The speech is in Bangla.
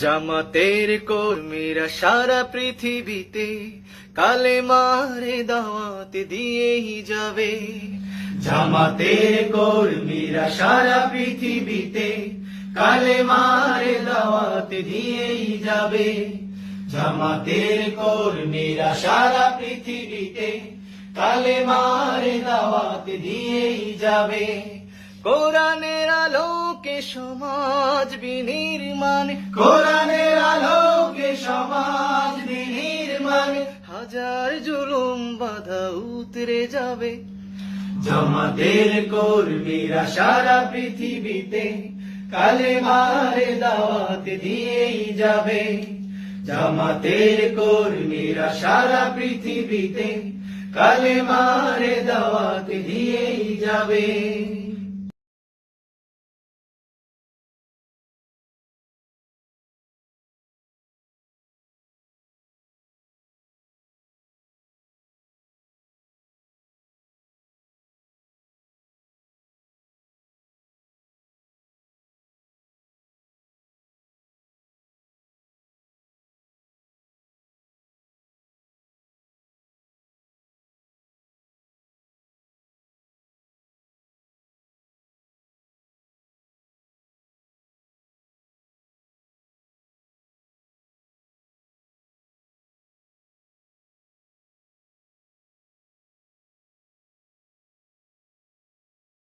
জামাতের কর্মীরা সারা পৃথিবীতে কালেমারে দাওয়াত দিয়েই যাবে। জামাতের কর্মীরা সারা পৃথিবীতে কালেমারে দাওয়াত দিয়েই যাবে। জামাতের কর্মীরা সারা পৃথিবীতে কালেমারে দাওয়াত দিয়েই যাবে। কোরআনের আলোকে সমাজ বিনির্মাণ, কোরআনের আলোকে সমাজ বিনির্মাণ, হাজার জুলুম বাধা উতরে যাবে। জামাতের কর্মীরা সারা পৃথিবীতে কালেমারে দাওয়াত দিয়েই যাবে। জামাতের কর্মীরা সারা পৃথিবীতে কালেমারে দাওয়াত দিয়েই যাবে।